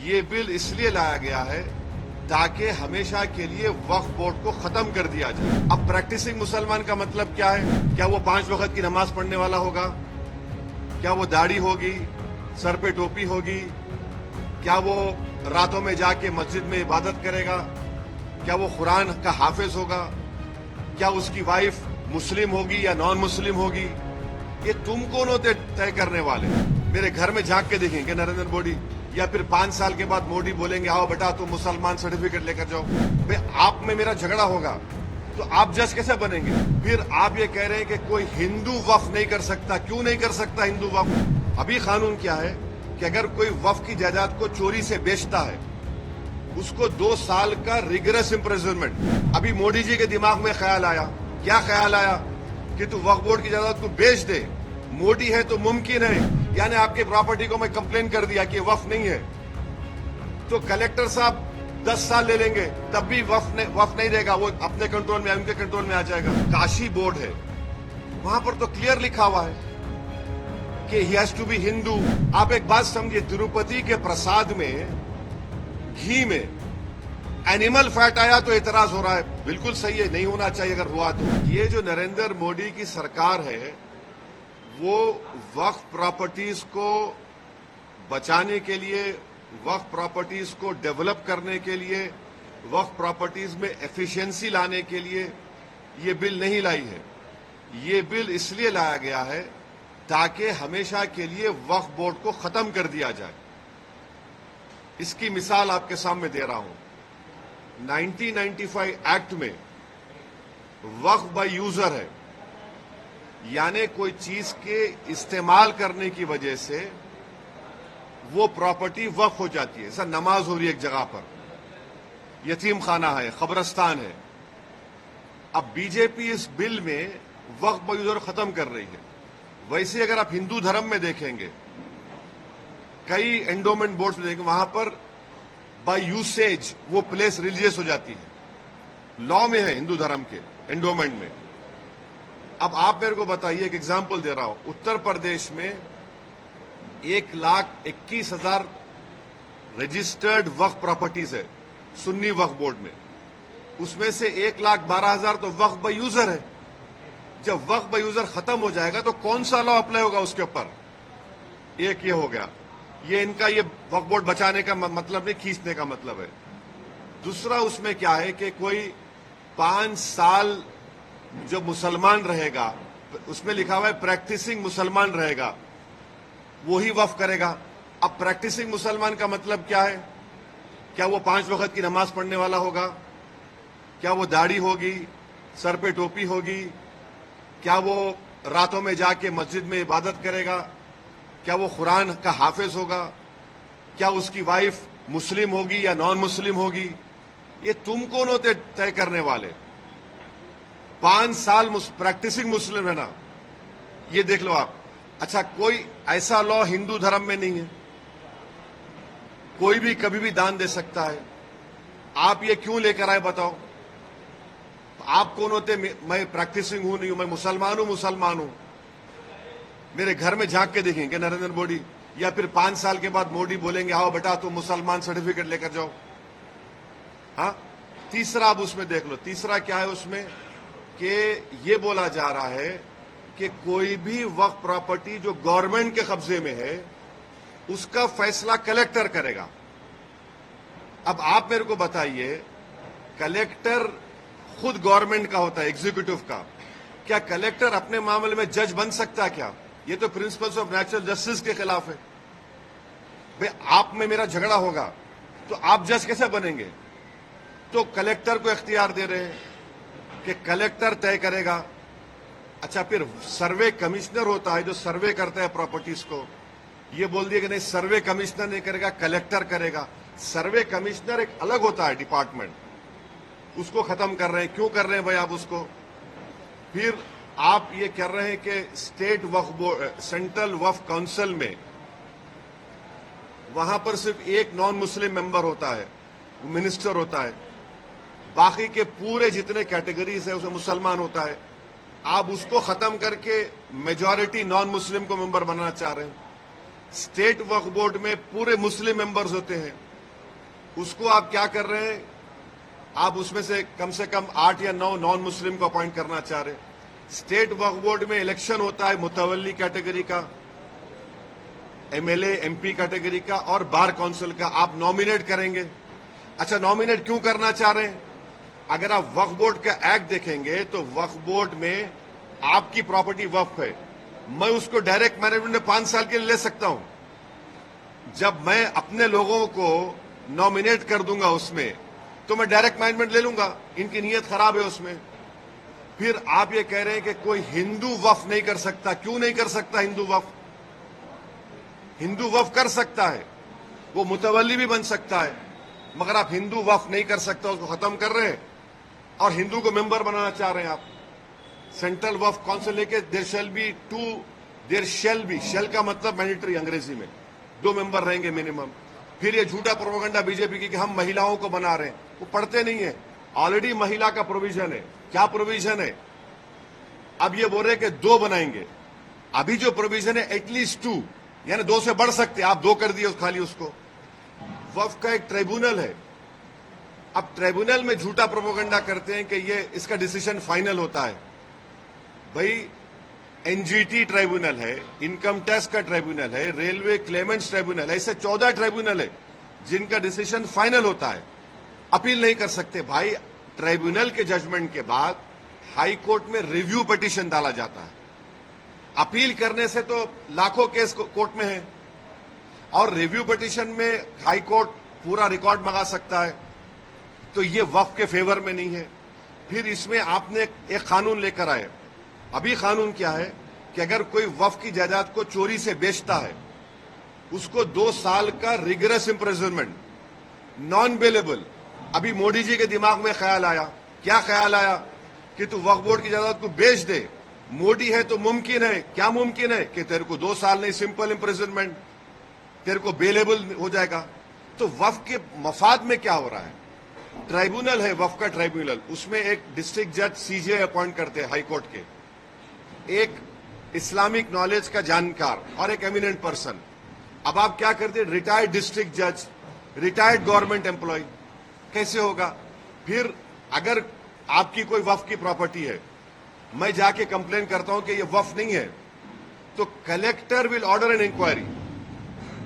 ये बिल इसलिए लाया गया है ताकि हमेशा के लिए वक्फ बोर्ड को खत्म कर दिया जाए। अब प्रैक्टिसिंग मुसलमान का मतलब क्या है? क्या वो 5 वक्त की नमाज पढ़ने वाला होगा? क्या वो दाढ़ी होगी, सर पे टोपी होगी? क्या वो रातों में जाके मस्जिद में इबादत करेगा? क्या वो कुरान का हाफिज होगा? क्या उसकी वाइफ मुस्लिम होगी या नॉन मुस्लिम होगी? ये तुम कौन होते तय करने वाले? मेरे घर में झांक के देखेंगे नरेंद्र मोदी, या फिर 5 साल के बाद मोदी बोलेंगे आओ बेटा तुम मुसलमान सर्टिफिकेट लेकर जाओ। भाई आप में मेरा झगड़ा होगा तो आप जज कैसे बनेंगे? फिर आप ये कह रहे हैं कि कोई हिंदू वक्फ नहीं कर सकता। क्यों नहीं कर सकता हिंदू वक्फ? अभी कानून क्या है कि अगर कोई वक्फ की जायदाद को चोरी से बेचता है उसको 2 साल का रिगरस इम्प्रिजनमेंट। अभी मोदी जी के दिमाग में ख्याल आया, क्या ख्याल आया कि तू वक्फ बोर्ड की जायदाद को बेच दे। मोदी है तो मुमकिन है, यानी आपकी प्रॉपर्टी को मैं कंप्लेन कर दिया कि वक्फ नहीं है तो कलेक्टर साहब 10 साल ले लेंगे तब भी वक्फ नहीं रहेगा, वो अपने कंट्रोल में उनके कंट्रोल में आ जाएगा। काशी बोर्ड है, वहां पर तो क्लियर लिखा हुआ है कि he has to be Hindu. आप एक बात समझिए, तिरुपति के प्रसाद में घी में एनिमल फैट आया तो एतराज हो रहा है। बिल्कुल सही है, नहीं होना चाहिए अगर हुआ तो। ये जो नरेंद्र मोदी की सरकार है वो वक्फ प्रॉपर्टीज को बचाने के लिए, वक्फ प्रॉपर्टीज को डेवलप करने के लिए, वक्फ प्रॉपर्टीज में एफिशिएंसी लाने के लिए ये बिल नहीं लाई है। ये बिल इसलिए लाया गया है ताकि हमेशा के लिए वक्फ बोर्ड को खत्म कर दिया जाए। इसकी मिसाल आपके सामने दे रहा हूं। 1995 एक्ट में वक्फ बाय यूजर है, यानी कोई चीज के इस्तेमाल करने की वजह से वो प्रॉपर्टी वक्फ हो जाती है। सर नमाज हो रही है एक जगह पर, यतीम खाना है, कब्रिस्तान है। अब बीजेपी इस बिल में वक्फ बाय यूजर खत्म कर रही है। वैसे अगर आप हिंदू धर्म में देखेंगे, कई एंडोमेंट बोर्ड्स में देखेंगे, वहां पर बाय यूसेज वो प्लेस रिलीजियस हो जाती है। लॉ में है हिंदू धर्म के एंडोमेंट में। अब आप मेरे को बताइए, एक एग्जाम्पल दे रहा हूं। उत्तर प्रदेश में 1,21,000 रजिस्टर्ड वक्फ प्रॉपर्टीज है सुन्नी वक्फ बोर्ड में। उसमें से 1,12,000 तो वक्फ बाय यूजर है। जब वक्फ बाय यूजर खत्म हो जाएगा तो कौन सा लॉ अप्लाई होगा उसके ऊपर? एक ये हो गया, ये इनका ये वक्फ बोर्ड बचाने का मतलब नहीं, खींचने का मतलब है। दूसरा उसमें क्या है कि कोई 5 साल जो मुसलमान रहेगा, उसमें लिखा हुआ है प्रैक्टिसिंग मुसलमान रहेगा, वो ही वक्फ करेगा। अब प्रैक्टिसिंग मुसलमान का मतलब क्या है? क्या वो 5 वक्त की नमाज पढ़ने वाला होगा? क्या वो दाढ़ी होगी, सर पे टोपी होगी? क्या वो रातों में जाके मस्जिद में इबादत करेगा? क्या वो कुरान का हाफिज होगा? क्या उसकी वाइफ मुस्लिम होगी या नॉन मुस्लिम होगी? ये तुम कौन होते तय करने वाले? 5 साल प्रैक्टिसिंग मुस्लिम है ना, ये देख लो आप। अच्छा, कोई ऐसा लॉ हिंदू धर्म में नहीं है, कोई भी कभी भी दान दे सकता है। आप ये क्यों लेकर आए बताओ? आप कौन होते? मैं प्रैक्टिसिंग हूं नहीं हूं, मैं मुसलमान हूं। मेरे घर में झांक के देखेंगे नरेंद्र मोदी, या फिर 5 साल के बाद मोदी बोलेंगे आओ बेटा तुम मुसलमान सर्टिफिकेट लेकर जाओ। हाँ, तीसरा अब उसमें देख लो, तीसरा क्या है उसमें कि ये बोला जा रहा है कि कोई भी वक्फ प्रॉपर्टी जो गवर्नमेंट के कब्जे में है उसका फैसला कलेक्टर करेगा। अब आप मेरे को बताइए, कलेक्टर खुद गवर्नमेंट का होता है, एग्जीक्यूटिव का। क्या कलेक्टर अपने मामले में जज बन सकता है क्या? ये तो प्रिंसिपल्स ऑफ नेचुरल जस्टिस के खिलाफ है। भाई आप में मेरा झगड़ा होगा तो आप जज कैसे बनेंगे? तो कलेक्टर को इख्तियार दे रहे हैं कि कलेक्टर तय करेगा। अच्छा, फिर सर्वे कमिश्नर होता है जो सर्वे करता है प्रॉपर्टीज को, ये बोल दिया कि नहीं सर्वे कमिश्नर नहीं करेगा, कलेक्टर करेगा। सर्वे कमिश्नर एक अलग होता है डिपार्टमेंट, उसको खत्म कर रहे हैं। क्यों कर रहे हैं भाई आप उसको? फिर आप ये कर रहे हैं कि स्टेट वक्फ बोर्ड, सेंट्रल वक्फ काउंसिल में वहां पर सिर्फ एक नॉन मुस्लिम मेंबर होता है, मिनिस्टर होता है, बाकी के पूरे जितने कैटेगरीज है उसमें मुसलमान होता है। आप उसको खत्म करके मेजॉरिटी नॉन मुस्लिम को मेंबर बनाना चाह रहे हैं। स्टेट वक्फ बोर्ड में पूरे मुस्लिम मेंबर्स होते हैं, उसको आप क्या कर रहे हैं, आप उसमें से कम 8 या 9 नॉन मुस्लिम को अपॉइंट करना चाह रहे हैं। स्टेट वक्फ बोर्ड में इलेक्शन होता है मुतवल्ली कैटेगरी का, एमएलए एमपी कैटेगरी का और बार काउंसिल का, आप नॉमिनेट करेंगे। अच्छा, नॉमिनेट क्यों करना चाह रहे हैं? अगर आप वक्फ बोर्ड का एक्ट देखेंगे तो वक्फ बोर्ड में आपकी प्रॉपर्टी वक्फ है, मैं उसको डायरेक्ट मैनेजमेंट में 5 साल के लिए ले सकता हूं। जब मैं अपने लोगों को नॉमिनेट कर दूंगा उसमें, तो मैं डायरेक्ट मैनेजमेंट ले लूंगा। इनकी नीयत खराब है उसमें। फिर आप ये कह रहे हैं कि कोई हिंदू वक्फ नहीं कर सकता। क्यों नहीं कर सकता हिंदू वक्फ? हिंदू वक्फ कर सकता है, वो मुतवल्ली भी बन सकता है, मगर आप हिंदू वक्फ नहीं कर सकता, उसको खत्म कर रहे हैं और हिंदू को मेंबर बनाना चाह रहे हैं आप। सेंट्रल वक्फ काउंसिल लेके देयर शेल बी, शेल का मतलब मैंडेटरी अंग्रेजी में, 2 मेंबर रहेंगे मिनिमम। फिर ये झूठा प्रोपेगेंडा बीजेपी की कि हम महिलाओं को बना रहे हैं, वो पढ़ते नहीं है। ऑलरेडी महिला का प्रोविजन है। क्या प्रोविजन है? अब ये बोल रहे कि 2 बनाएंगे। अभी जो प्रोविजन है एटलीस्ट 2, यानी 2 से बढ़ सकते, आप 2 कर दिए खाली उसको। वक्फ का एक ट्राइब्यूनल है। अब ट्राइब्यूनल में झूठा प्रोपेगेंडा करते हैं कि ये इसका डिसीजन फाइनल होता है। भाई, एनजीटी ट्राइब्यूनल है, इनकम टैक्स का ट्राइब्यूनल है, रेलवे क्लेमेंट्स ट्राइब्यूनल है, ऐसे 14 ट्राइब्यूनल है जिनका डिसीजन फाइनल होता है। अपील नहीं कर सकते। भाई, ट्राइब्यूनल के जजमेंट के बाद हाई कोर्ट में रिव्यू पिटीशन डाला जाता है। अपील करने से तो लाखों केस कोर्ट में है, और रिव्यू पिटीशन में हाई कोर्ट पूरा रिकॉर्ड मंगा सकता है। तो ये वक्फ के फेवर में नहीं है। फिर इसमें आपने एक कानून लेकर आए। अभी कानून क्या है कि अगर कोई वक्फ की जायदाद को चोरी से बेचता है, उसको 2 साल का रिगरस इम्प्रिजनमेंट, नॉन बेलेबल। अभी मोदी जी के दिमाग में ख्याल आया, क्या ख्याल आया कि तू वक्फ बोर्ड की जायदाद को बेच दे। मोदी है तो मुमकिन है, क्या मुमकिन है कि तेरे को 2 साल नहीं, सिंपल इम्प्रिजनमेंट, तेरे को बेलेबल हो जाएगा। तो वक्फ के मफाद में क्या हो रहा है? ट्राइब्यूनल है वक्फ का ट्राइब्यूनल, उसमें एक डिस्ट्रिक्ट जज सीजे अपॉइंट करते हैं हाई कोर्ट के, एक इस्लामिक नॉलेज का जानकार और एक एमिनेंट पर्सन। अब आप क्या करते हैं? रिटायर्ड डिस्ट्रिक्ट जज, रिटायर्ड गवर्नमेंट एम्प्लॉय, कैसे होगा? फिर अगर आपकी कोई वक्फ की प्रॉपर्टी है, मैं जाके कंप्लेन करता हूं कि ये वक्फ नहीं है, तो collector will order an inquiry.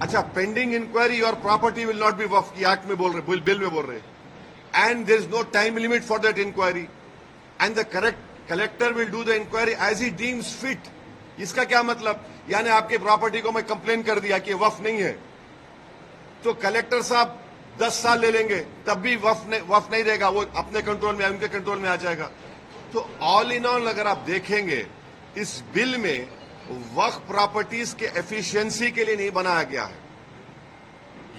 अच्छा, पेंडिंग इंक्वायरी और प्रॉपर्टी विल नॉट बी वक्फ की एक्ट में बोल रहे, बिल में बोल रहे, and there is no time limit for that inquiry, and the collector will do the inquiry as he deems fit. इसका क्या मतलब? यानी आपकी प्रॉपर्टी को मैं कंप्लेन कर दिया कि वक्फ नहीं है, तो कलेक्टर साहब 10 साल ले लेंगे, तब भी वक्फ नहीं रहेगा, वो अपने कंट्रोल में, उनके कंट्रोल में आ जाएगा। तो ऑल इन ऑल अगर आप देखेंगे, इस बिल में वक्फ प्रॉपर्टीज के एफिशिएंसी के लिए नहीं बनाया गया है,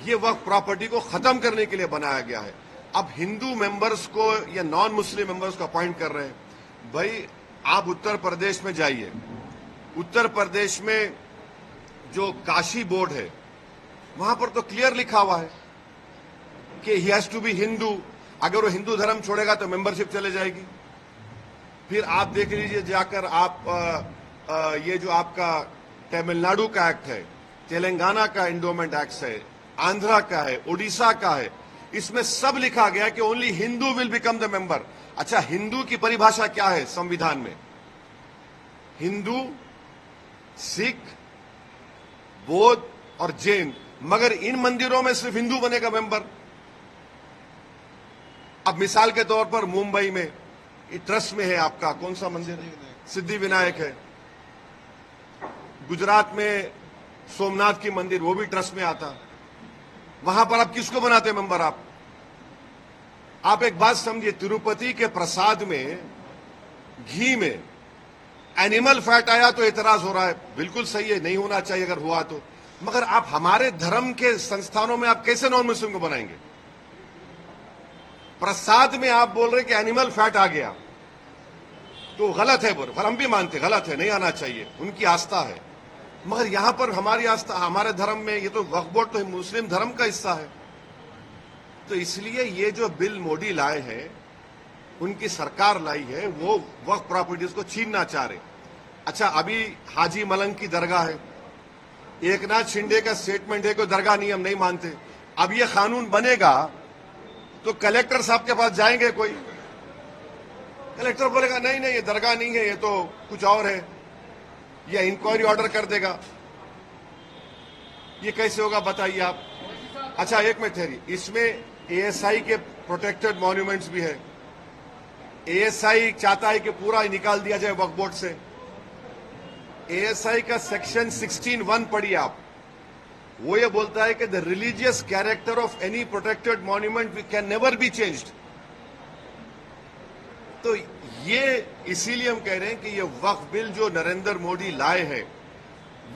ये वक्फ प्रॉपर्टी को खत्म करने के लिए बनाया गया है। अब हिंदू मेंबर्स को या नॉन मुस्लिम मेंबर्स को अपॉइंट कर रहे हैं। भाई, आप उत्तर प्रदेश में जाइए, उत्तर प्रदेश में जो काशी बोर्ड है, वहां पर तो क्लियर लिखा हुआ है कि he has to be Hindu. अगर वो हिंदू धर्म छोड़ेगा तो मेंबरशिप चले जाएगी। फिर आप देख लीजिए जाकर, आप ये जो आपका तमिलनाडु का एक्ट है, तेलंगाना का एंडोमेंट एक्ट है, आंध्रा का है, उड़ीसा का है, इसमें सब लिखा गया कि only Hindu will become the member. अच्छा, हिंदू की परिभाषा क्या है संविधान में? हिंदू, सिख, बौद्ध और जैन, मगर इन मंदिरों में सिर्फ हिंदू बनेगा मेंबर। अब मिसाल के तौर पर मुंबई में ट्रस्ट में है आपका कौन सा मंदिर है? सिद्धि विनायक है। गुजरात में सोमनाथ की मंदिर, वो भी ट्रस्ट में आता। वहां पर आप किसको बनाते हैं मेंबर? आप एक बात समझिए, तिरुपति के प्रसाद में घी में एनिमल फैट आया तो एतराज हो रहा है, बिल्कुल सही है, नहीं होना चाहिए अगर हुआ तो, मगर आप हमारे धर्म के संस्थानों में आप कैसे नॉन मुस्लिम को बनाएंगे? प्रसाद में आप बोल रहे कि एनिमल फैट आ गया तो गलत है, पर हम भी मानते गलत है, नहीं आना चाहिए, उनकी आस्था है। मगर यहां पर हमारी आस्था, हमारे धर्म में, ये तो वक्फ बोर्ड तो मुस्लिम धर्म का हिस्सा है। तो इसलिए ये जो बिल मोदी लाए हैं, उनकी सरकार लाई है, वो वक्फ प्रॉपर्टीज को छीनना चाह रहे। अच्छा, अभी हाजी मलंग की दरगाह है, एकनाथ शिंदे का स्टेटमेंट है कि दरगाह नहीं, हम नहीं मानते। अब ये कानून बनेगा तो कलेक्टर साहब के पास जाएंगे कोई, कलेक्टर बोलेगा नहीं नहीं ये दरगाह नहीं है, ये तो कुछ और है, या इंक्वायरी ऑर्डर कर देगा। ये कैसे होगा बताइए आप। अच्छा एक मिनट ठहरिए, इसमें एएसआई के प्रोटेक्टेड मॉन्यूमेंट्स भी है। एएसआई चाहता है कि पूरा निकाल दिया जाए वक्फ बोर्ड से। एएसआई का सेक्शन 16(1) पढ़िए आप, वो ये बोलता है कि the religious character of any protected monument can never be changed. तो ये इसीलिए हम कह रहे हैं कि ये वक्फ बिल जो नरेंद्र मोदी लाए हैं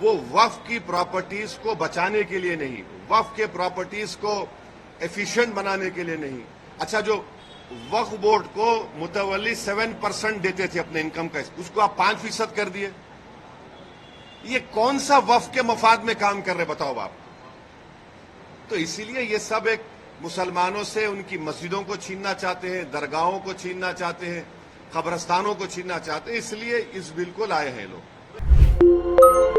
वो वक्फ की प्रॉपर्टीज को बचाने के लिए नहीं, वक्फ के प्रॉपर्टीज को एफिशिएंट बनाने के लिए नहीं। अच्छा, जो वक्फ बोर्ड को मुतवल्ली 7% देते थे अपने इनकम का, उसको आप 5% कर दिए। ये कौन सा वक्फ के मफाद में काम कर रहे बताओ आप। तो इसीलिए ये सब एक मुसलमानों से उनकी मस्जिदों को छीनना चाहते हैं, दरगाहों को छीनना चाहते हैं, कब्रस्तानों को छीनना चाहते हैं, इसलिए इस बिल को लाए हैं लोग।